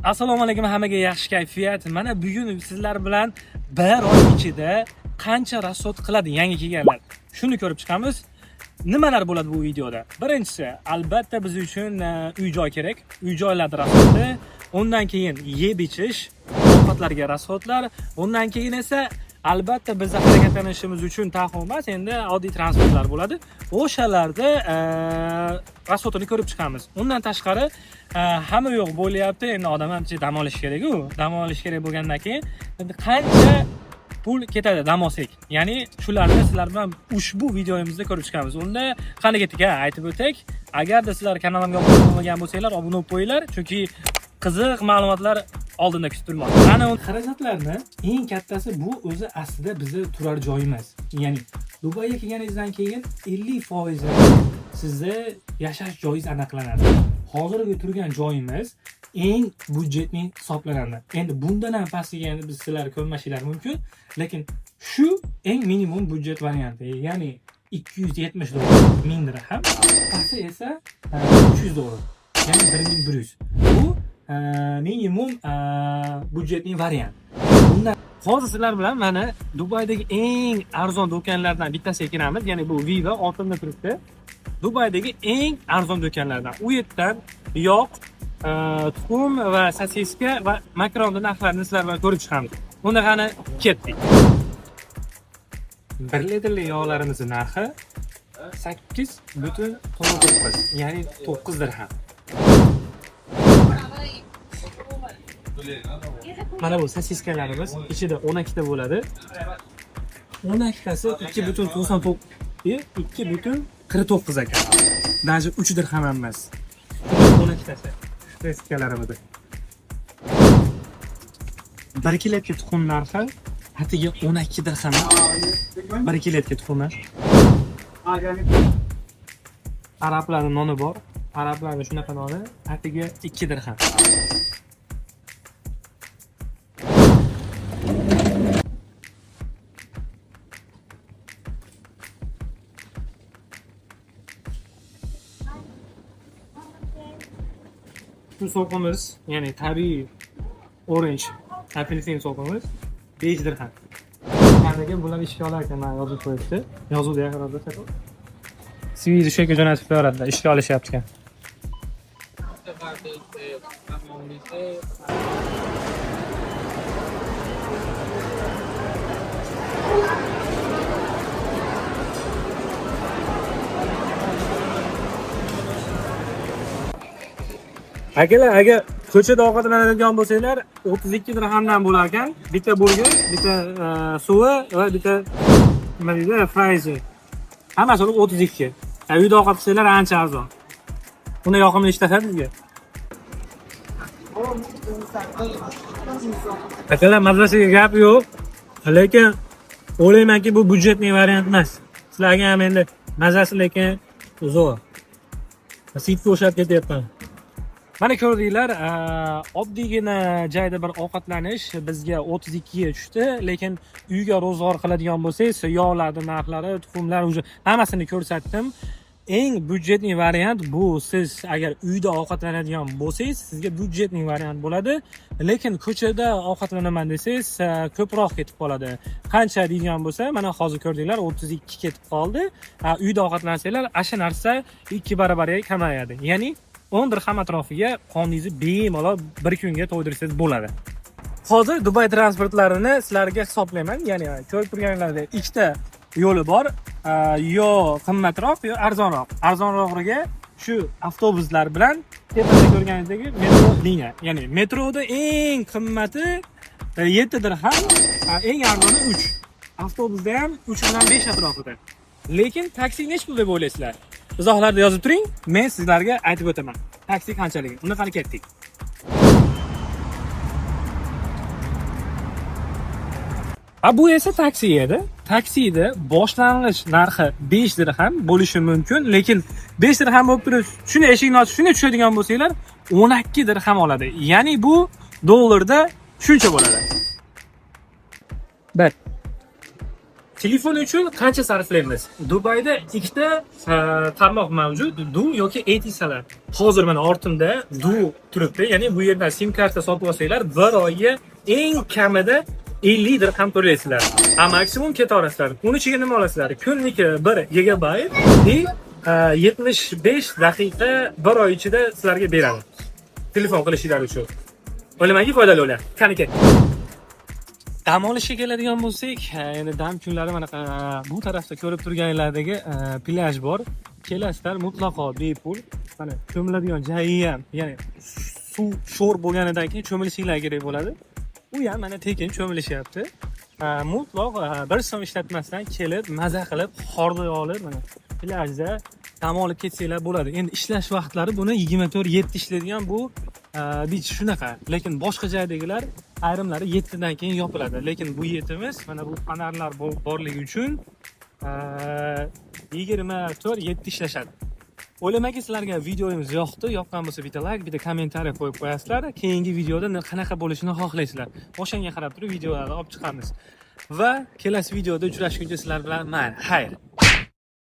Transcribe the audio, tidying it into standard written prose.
Assalomu alaykum hammaga, yaxshi kayfiyat. Mana bugun sizlar bilan bir oy ichida qancha rasxod qiladi yangi kelganlar. Shuni ko'rib chiqamiz. Nimalar bo'ladi bu videoda? Birinchisi, albatta biz uchun uy-joy kerak. Uy-joylar rasxodi, undan keyin yeb-ichish, ovqatlarga rasxodlar, undan keyin esa albatta bizning harakatlanishimiz uchun taxmin emas, endi oddiy transportlar bo'ladi. O'shalarda rasxodini ko'rib chiqamiz. Undan tashqari hamma yo'q bo'lyapti. Endi odam ham dam olish kerak-ku. Dam olish kerak bo'lgandan keyin qancha pul ketadi dam olsak. Ya'ni shularni sizlar bilan ushbu videomizda ko'rib chiqamiz. Unda qanaqa ketdik aytib o'tak. Agarda sizlar kanalimga obuna bo'lmagan bo'lsanglar, obuna bo'lib qo'yinglar, chunki qiziq ma'lumotlar oldinda kutib turmoqda. Ana xarajatlarni eng kattasi bu o'zi aslida bizning turar joyimiz. Ya'ni Dubayga kelganingizdan keyin 50% sizga yashash joyingiz aniqlanadi. Hozirgi turgan joyimiz eng budjetli hisoblanadi. Endi bundan ham pastiga endi biz sizlar ko'rmashinglar mumkin, lekin shu eng minimum budjet varianti. Ya'ni 270 dollar 1000 dirham, pasti esa 300 dollar. Ya'ni 1100. Bu minimum budjetli variant. Bundan hozir sizlar bilan mana Dubaydagi eng arzon do'konlardan bittasiga kiramiz. Ya'ni bu Viva ortimda turibdi. Dubaydagi eng arzon do'konlardan. U yerdan yog', tuxum va sosiska va makaronni narxlarini sizlar bilan ko'rib chiqamiz. Unda qani ketdik. 1 litrli yog'larimiz narxi 8.9, ya'ni 9 dirham. Mana bu sosiskalarimiz ichida 12 ta bo'ladi. 12 tasi 2.99, 2.49 ekan. Даже 3 dirham emas. 12 tasi sosiskalarimiz. 1 kiloga tuxum narxi atiga 12 dirham. 1 kiloga tuxum. Arablarning noni bor. Arablarning shunaqa noni atiga 2 dirham. Şu soğuğumuz, yani tabii orange, apelsin soğuğumuz 5 dirham. Yani bunlar ishga olarkan mana yozib qo'yibdi. Yozuvda yaqinda sotib. CV ishga jo'natib beradilar, ishga olishyapti ekan. Agar ko'chada ovqatlanadigan bo'lsanglar 32 dirhamdan bo'lar ekan. Bitta burger, bitta suvi va bitta nima deydi, frayzi. Hammasi 32. Uyda ovqat qilsanglar ancha arzon. Buni yoqimli ishlatadi bizga. Akalar, mazasiga gap yo'q. Lekin o'ylaymanki bu budjetli variant emas. Sizlarga ham endi mazasi lekin zo'r. Sitga o'xshab ketyapman. Mana ko'rdinglar, oddiygina joyda bir ovqatlanish bizga 32 ga tushdi, lekin uyga ro'zg'or qiladigan bo'lsangiz, yog'larning narxlari, tuxumlar уже hammasini ko'rsatdim. Eng budjetli variant bu. Siz agar uyda ovqatlanadigan bo'lsangiz, sizga budjetli variant bo'ladi, lekin ko'chada ovqatlanaman desangiz, ko'proq ketib qoladi. Qancha deydigan bo'lsa, mana hozir ko'rdinglar, 32 ketib qoldi. Uyda ovqatlansanglar, asha narsa 2 barobarga kamayadi. Ya'ni 10 dirham atrofiga qoningizni bemalol bir kunga to'ydirsangiz bo'ladi. Hozir Dubay transportlarini sizlarga hisoblayman. Ya'ni ko'rib turganinglardek ikkita yo'li bor. Yo qimmatroq, yo arzonroq. Arzonrog'iga shu avtobuslar bilan tepada ko'rganingizdek metro liniya. Ya'ni metroda eng qimmati 7 dirham, eng arzoni 3. Avtobusda ham 3 bilan 5 atrofida. Lekin taksi nech pul deb o'ylaysizlar? Izohlarda yozib turing, men sizlarga aytib o'taman. Taksi qanchaligini. Uni qani ketdik. Bu esa taksi edi. Taksida boshlang'ich narxi 5 dirham bo'lishi mumkin, lekin 5 dirham bo'lib turib, shuni eshikni ochib, shuni tushadigan bo'lsanglar, 12 dirham oladi. Ya'ni bu dollarda shuncha bo'ladi. Telefon uchun qancha sarflaymiz? Dubayda ikkita tarmoq mavjud, Du yoki Etisalar. Hozir mana ortimda Du turibdi, ya'ni bu yerdan sim karta sotib olsanglar, bir oyga eng kamida 50 dirham to'laysizlar. Maksimum ketaverasizlar. Uni ichiga nima olasizlar? Kunlik 1 gigabayt va 75 daqiqa bir oy ichida sizlarga beradi. Telefon qilishinglar uchun. O'ylamanki foydali bo'ladi. Qani ket. Dam olishga keladigan bo'lsak, endi dam kunlari mana bu tarafda ko'rib turganlardagi plyaj bor. Kelasizlar mutlaqo bepul. Mana cho'miladigan joyi ham, ya'ni suv sho'r bo'lganidan keyin cho'milishinglar kerak bo'ladi. U ham mana tekin cho'milishyapti. Mutlaq bir so'm ishlatmasdan kelib, maza qilib, hordiq olib, mana plyajda dam olib ketsanglar bo'ladi. Endi ishlash vaqtlari buni 24/7 ishlaydigan bu beach shunaqa. Lekin boshqa joydagilar ayrimlari 7 dan keyin yopiladi. Lekin bu yetimiz mana bu panarlar borligi uchun 24/7 ishlashadi. O'ylamanki sizlarga videomiz yoqdi. Yoqqan bo'lsa bitta like, bitta kommentariy qo'yib qo'yasizlar. Keyingi videoda qanaqa bo'lishini xohlaysizlar. O'shanga qarab turib videolarni olib chiqamiz. Va kelasi videoda uchrashguncha sizlar bilan xayr.